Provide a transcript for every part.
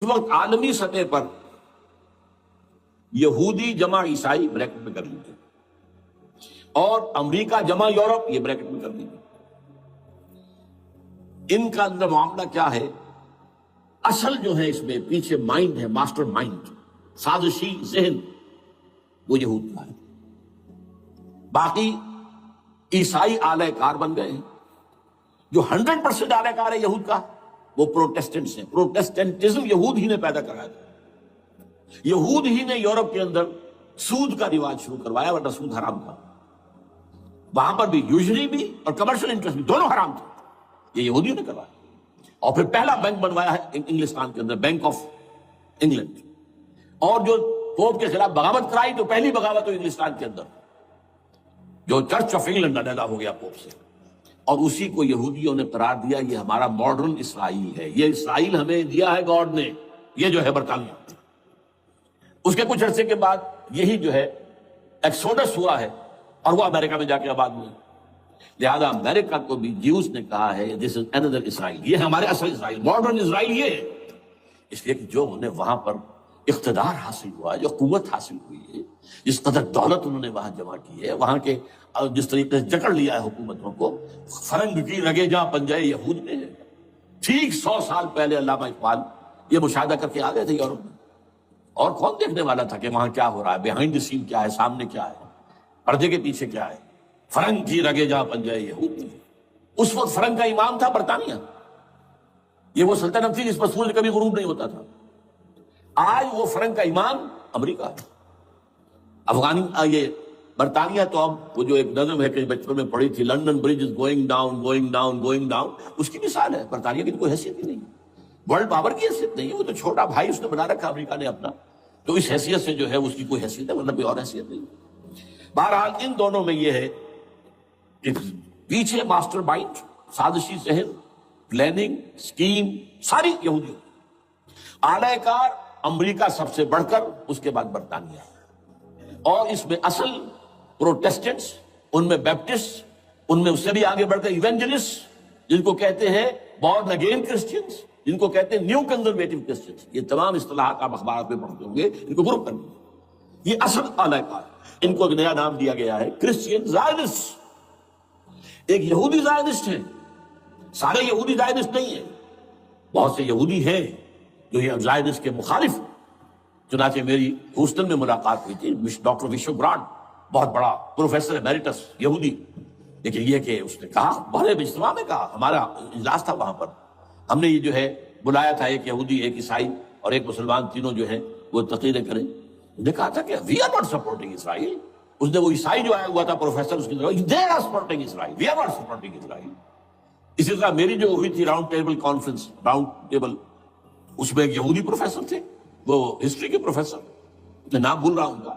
اس وقت عالمی سطح پر یہودی جمع عیسائی بریکٹ میں کر لیجیے اور امریکہ جمع یورپ یہ بریکٹ میں کر لیجیے. ان کا اندر معاملہ کیا ہے؟ اصل جو ہے اس میں پیچھے مائنڈ ہے، ماسٹر مائنڈ، سازشی ذہن، وہ یہود کا ہے. باقی عیسائی آلہ کار بن گئے ہیں. جو 100% آلہ کار ہے یہود کا وہ پروٹیسٹنٹس ہیں. پروٹیسٹنٹزم یہود ہی نے پیدا کرایا تھا. یہود ہی نے یورپ کے اندر سود کا رواج شروع کروایا، ورنہ سود حرام تھا. وہاں پر بھی یوزری بھی اور کمرشل انٹرسٹ بھی دونوں حرام تھے. یہ یہودیوں نے کروایا. اور پھر پہلا بینک بنوایا ہے انگلستان کے اندر، بینک آف انگلینڈ. اور جو پوپ کے خلاف بغاوت کرائی تو پہلی بغاوت تو انگلستان کے اندر، جو چرچ آف انگلینڈ علیحدہ ہو گیا پوپ سے. اور اسی کو یہودیوں نے قرار دیا یہ ہمارا ماڈرن اسرائیل ہے. یہ اسرائیل ہمیں دیا ہے گاڈ نے، یہ جو ہے برطانیہ. اس کے کچھ عرصے کے بعد یہی جو ہے ایکسوڈس ہوا ہے اور وہ امریکہ میں جا کے آباد ہوئے. لہذا امریکہ کو بھی جیوز نے کہا ہے دس از another اسرائیل، یہ ہمارے اصل اسرائیل، ماڈرن اسرائیل یہ ہے. اس لیے کہ جو انہیں وہاں پر اقتدار حاصل ہوا ہے، جو قوت حاصل ہوئی ہے، جس قدر دولت انہوں نے وہاں جمع کی ہے، وہاں کے جس طریقے سے جکڑ لیا ہے حکومتوں کو، فرنگ کی رگے جہاں پنجائے یہود میں ہے. ٹھیک 100 سال پہلے علامہ اقبال یہ مشاہدہ کر کے آ گئے تھے یورپ میں. اور کون دیکھنے والا تھا کہ وہاں کیا ہو رہا ہے، بیہائنڈ دی سین کیا ہے، سامنے کیا ہے، پردے کے پیچھے کیا ہے. فرنگ کی رگے جہاں پنجائے یہود میں. اس وقت فرنگ کا امام تھا برطانیہ. یہ وہ سلطنت تھی جس پر سورج کبھی غروب نہیں ہوتا تھا. آج وہ فرنگ کا امام امریکہ ہے. یہ برطانیہ تو اب وہ جو ایک نظم ہے کہ بچپن میں پڑھی تھی، London Bridge is going down going down going down, اس کی مثال ہے. برطانیہ کی تو کوئی حیثیت ہی نہیں، ورلڈ پاور کی حیثیت نہیں ہے. وہ تو چھوٹا بھائی اس نے بنا رکھا امریکہ نے اپنا، تو اس حیثیت سے جو ہے اس کی کوئی حیثیت ہے، ورنہ کوئی اور حیثیت نہیں. بہرحال ان دونوں میں یہ ہے کہ پیچھے ماسٹر مائنڈ، سازشی ذہن، پلاننگ، سکیم ساری یہودیوں. آلہ کار امریکہ سب سے بڑھ کر، اس کے بعد برطانیہ. اور اس میں اصل پروٹیسٹنٹس، ان میں بیپٹسٹ، ان میں اس سے بھی آگے بڑھ کر ایونجلسٹ، جن کو کہتے ہیں بورن اگین کرسچنز، جن کو کہتے ہیں نیو کنزرویٹو کرسچنز. یہ تمام اصطلاحات آپ اخبارات میں پڑھتے ہوں گے، ان کو گروپ کریں. یہ اصل آلہ کار. ان کو ایک نیا نام دیا گیا ہے کرسچین زائنسٹ. ایک یہودی زائنسٹ ہیں، سارے یہودی زائنسٹ نہیں ہیں. بہت سے یہودی ہیں جو یہ زائنسٹ کے مخالف ہیں. چنانچہ میری ہیوسٹن میں ملاقات ہوئی تھی ڈاکٹر وشو برانڈ، بہت بڑا پروفیسر ایمیریٹس یہودی. لیکن یہ کہ اس نے کہا، بڑے اجتماع میں کہا، ہمارا اجلاس تھا وہاں پر، ہم نے یہ جو ہے بلایا تھا ایک یہودی، ایک عیسائی اور ایک مسلمان، تینوں جو ہیں وہ تقریریں کریں. نے کہا تھا کہ وی آر ناٹ سپورٹنگ اسرائیل. اس نے وہ عیسائی جو آیا ہوا تھا پروفیسر، اس کی طرف they are supporting Israel, we are not supporting Israel. اسی طرح میری جو ہوئی تھی round table conference, round table, اس میں ایک یہودی پروفیسر تھے، وہ ہسٹری کے پروفیسر، میں نام بھول رہا ہوں گا.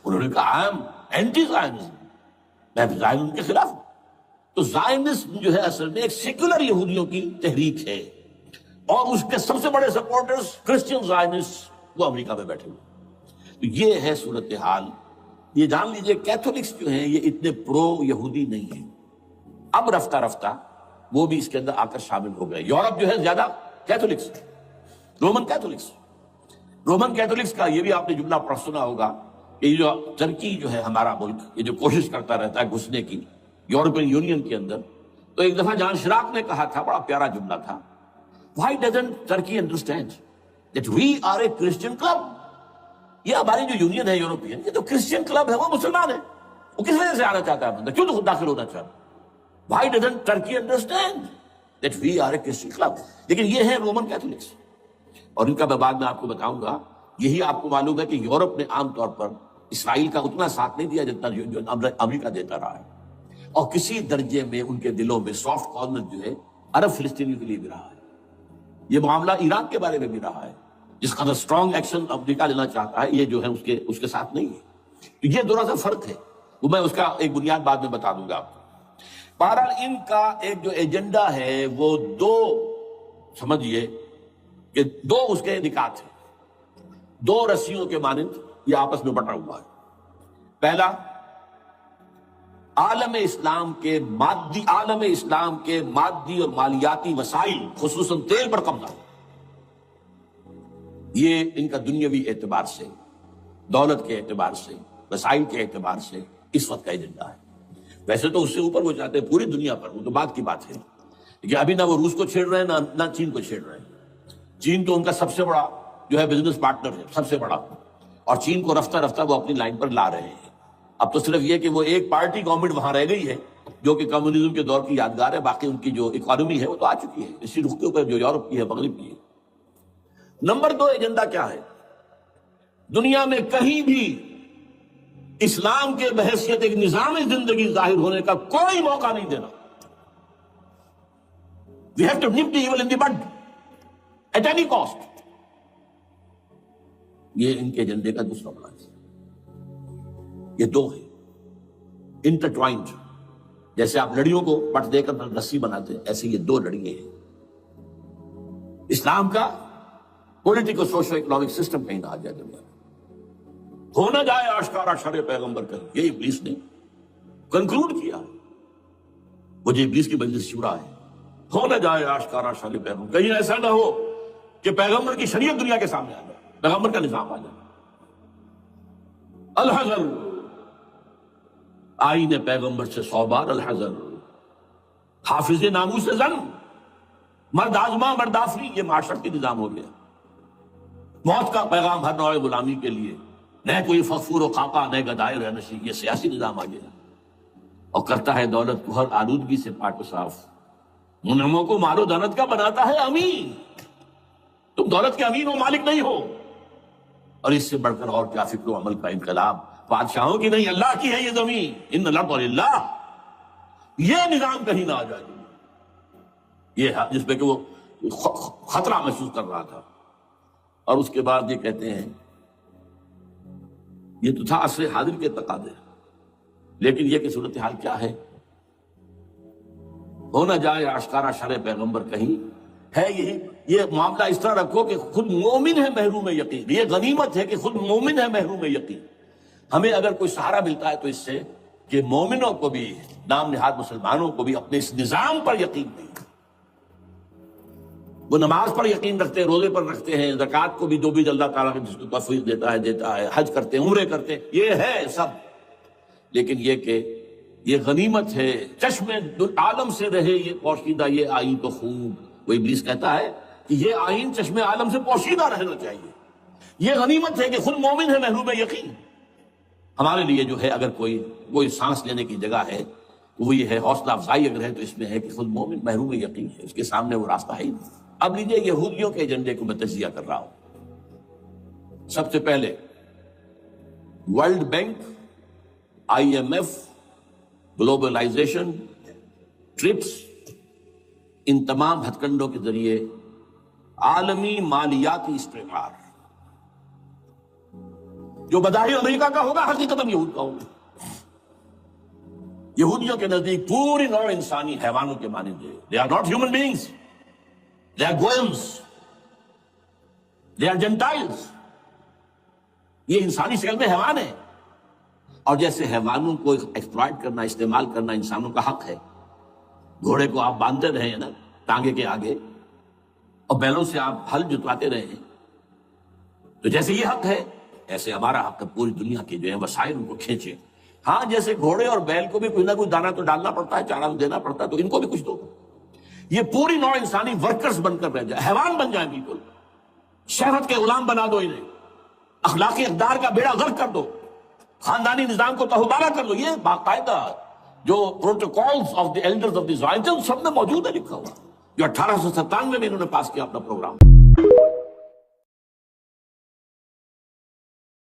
انہوں نے کہا آئی ایم اینٹی زائنزم، میں زائنزم کے خلاف ہوں. تو زائنزم جو ہے اصل میں ایک سیکولر یہودیوں کی تحریک ہے، اور اس کے سب سے بڑے سپورٹرز کرسچین زائنسٹ وہ امریکہ میں بیٹھے ہوئے. تو یہ ہے صورتحال. یہ جان لیجئے کیتھولکس جو ہیں یہ اتنے پرو یہودی نہیں ہیں. اب رفتہ رفتہ وہ بھی اس کے اندر آ کر شامل ہو گئے. یورپ جو ہے زیادہ Catholics, Roman Catholics. Roman Catholics کا یہ بھی آپ نے جملہ پڑھ سنا ہوگا کہ یہ جو ترکی جو ہے ہمارا ملک، یہ جو کوشش کرتا رہتا ہے گھسنے کی یورپین یونین کے اندر. تو ایک دفعہ جان شراک نے کہا تھا، بڑا پیارا جملہ تھا، Why doesn't Turkey understand that we are a Christian club؟ یہ ہماری جو یونین ہے یورپین، یہ تو کرسچین کلب ہے، وہ مسلمان ہے، وہ کس وجہ سے آنا چاہتا ہے اندر، کیوں تو خود داخل ہونا چاہتا ہے؟ Why doesn't Turkey understand that we are a Christian club؟ لیکن یہ ہے رومن کیتھولکس. اور ان کا میں بعد میں آپ کو بتاؤں گا. یہی آپ کو معلوم ہے کہ یورپ نے عام طور پر اسرائیل کا اتنا ساتھ نہیں دیا جتنا جو امریکہ دیتا رہا ہے. اور کسی درجے میں ان کے دلوں میں سافٹ کارنر جو ہے عرب فلسطینیوں کے لیے بھی رہا ہے. یہ معاملہ ایران کے بارے میں بھی رہا ہے. جس قدر اسٹرانگ ایکشن امریکہ لینا چاہتا ہے، یہ جو ہے اس کے ساتھ نہیں ہے. تو یہ دونوں سے فرق ہے، وہ میں اس کا ایک بنیاد بعد میں بتا دوں گا آپ کو. بہرحال ان کا ایک جو ایجنڈا ہے وہ دو، سمجھیے کہ دو اس کے نکات ہیں، دو رسیوں کے مانند یہ آپس میں بٹا ہوا ہے. پہلا، عالم اسلام کے مادی اور مالیاتی وسائل خصوصاً تیل پر قبضہ. یہ ان کا دنیاوی اعتبار سے، دولت کے اعتبار سے، وسائل کے اعتبار سے اس وقت کا ایجنڈا ہے۔ ویسے تو اس سے اوپر وہ چاہتے ہیں پوری دنیا پر، وہ تو بات کی بات ہے، لیکن ابھی نہ وہ روس کو چھیڑ رہے ہیں نہ چین کو چھیڑ رہے ہیں۔ چین تو ان کا سب سے بڑا جو ہے بزنس پارٹنر ہے، سب سے بڑا، اور چین کو رفتہ رفتہ وہ اپنی لائن پر لا رہے ہیں۔ اب تو صرف یہ کہ وہ ایک پارٹی گورنمنٹ وہاں رہ گئی ہے جو کہ کمیونزم کے دور کی یادگار ہے، باقی ان کی جو اکانومی ہے وہ تو آ چکی ہے اسی رخ کے اوپر جو یورپ کی ہے، مغرب کی ہے۔ نمبر 2 ایجنڈا کیا ہے؟ دنیا میں کہیں بھی اسلام کے بحیثیت ایک نظام زندگی ظاہر ہونے کا کوئی موقع نہیں دینا۔ We have to nip the evil in the bud at any cost۔ یہ ان کے ایجنڈے کا دوسرا بڑا ہے۔ یہ دو ہیں انٹرٹوائنڈ، جیسے آپ لڑیوں کو پٹ دے کر رسی بناتے ہیں، ایسے یہ دو لڑیے ہیں۔ اسلام کا پولیٹیکل سوشل اکنامک سسٹم کہیں نہ آ جائے دنیا میں، ہو نہ جائے آشکارا شر پیغمبر کہیں، یہ ابلیس نے کنکلوڈ کیا، مجھے ابلیس کی مجلس شورا ہے، ہو نہ جائے آشکارا شر پیغمبر، کہیں ایسا نہ ہو کہ پیغمبر کی شریعت دنیا کے سامنے آ جائے، پیغمبر کا نظام آ جائے۔ الحذر، آئین پیغمبر سے 100 بار الحذر، حافظ ناموس زن، مرد آزما مرد آفری، یہ معاشرت کی نظام ہو گیا۔ موت کا پیغام ہر نوع غلامی کے لیے، نہ کوئی فخور و خاکہ نہ گدائے رہنشی، یہ سیاسی نظام آ گیا، اور کرتا ہے دولت کو ہر آلودگی سے پاک و صاف، منعموں کو مال و دولت کا بناتا ہے امین۔ تم دولت کے امین و مالک نہیں ہو، اور اس سے بڑھ کر اور کیا فکر و عمل کا انقلاب، بادشاہوں کی نہیں اللہ کی ہے یہ زمین، ان الارض للہ، یہ نظام کہیں نہ آ جائے، یہ جس پہ کہ وہ خطرہ محسوس کر رہا تھا۔ اور اس کے بعد یہ کہتے ہیں یہ تو تھا عصر حاضر کے تقاضے، لیکن یہ کہ صورتحال کیا ہے؟ ہو نہ جائے آشکارا شر پیغمبر کہیں، ہے یہی، یہ معاملہ اس طرح رکھو کہ خود مومن ہے محروم یقین، یہ غنیمت ہے کہ خود مومن ہے محروم یقین۔ ہمیں اگر کوئی سہارا ملتا ہے تو اس سے کہ مومنوں کو بھی، نام نہاد مسلمانوں کو بھی اپنے اس نظام پر یقین نہیں، وہ نماز پر یقین رکھتے ہیں، روزے پر رکھتے ہیں، زکوٰۃ کو بھی جو بھی اللہ تعالیٰ نے جس کو توفیق دیتا ہے، حج کرتے ہیں، عمرے کرتے ہیں، یہ ہے سب، لیکن یہ کہ یہ غنیمت ہے، چشم عالم سے رہے یہ پوشیدہ یہ آئین تو خوب۔ وہ ابلیس کہتا ہے کہ یہ آئین چشم عالم سے پوشیدہ رہنا چاہیے، یہ غنیمت ہے کہ خود مومن ہے محروم یقین۔ ہمارے لیے جو ہے اگر کوئی سانس لینے کی جگہ ہے وہ یہ ہے، حوصلہ افزائی اگر ہے تو اس میں ہے کہ خود مومن محروم یقین ہے، اس کے سامنے وہ راستہ ہے ہی نہیں۔ اب لیجیے یہودیوں کے ایجنڈے کو میں تجزیہ کر رہا ہوں۔ سب سے پہلے World Bank, IMF، globalisation, TRIPS, ان تمام ہتھ کنڈوں کے ذریعے عالمی مالیاتی استعمار جو بظاہر امریکہ کا ہوگا حقیقتاً یہود کا ہوگا۔ یہودیوں کے نزدیک پوری نوع انسانی حیوانوں کے مانند ہے۔ They are not human beings. They are goyams. They are Gentiles. یہ انسانی شکل میں حیوان ہے، اور جیسے حیوانوں کو ایکسپلائٹ کرنا، استعمال کرنا انسانوں کا حق ہے، گھوڑے کو آپ باندھتے رہے ہیں نا ٹانگے کے آگے، اور بیلوں سے آپ ہل جتواتے رہے ہیں، تو جیسے یہ حق ہے ایسے ہمارا حق ہے پوری دنیا کے جو ہے وسائل ان کو کھینچے۔ ہاں جیسے گھوڑے اور بیل کو بھی کوئی نہ کوئی دانہ تو ڈالنا پڑتا ہے، چارہ تو دینا پڑتا ہے، تو ان کو بھی کچھ دو۔ یہ پوری نوع انسانی ورکرز بن کر رہ جائے، حیوان بن جائیں، بالکل شہوت کے غلام بنا دو انہیں، اخلاقی اقدار کا بیڑا غرق کر دو، خاندانی نظام کو تہوبارہ کر دو۔ یہ باقاعدہ جو Protocols of the Elders of the Zion سب میں موجود ہے، لکھا ہوا، جو 1897 میں انہوں نے پاس کیا اپنا پروگرام۔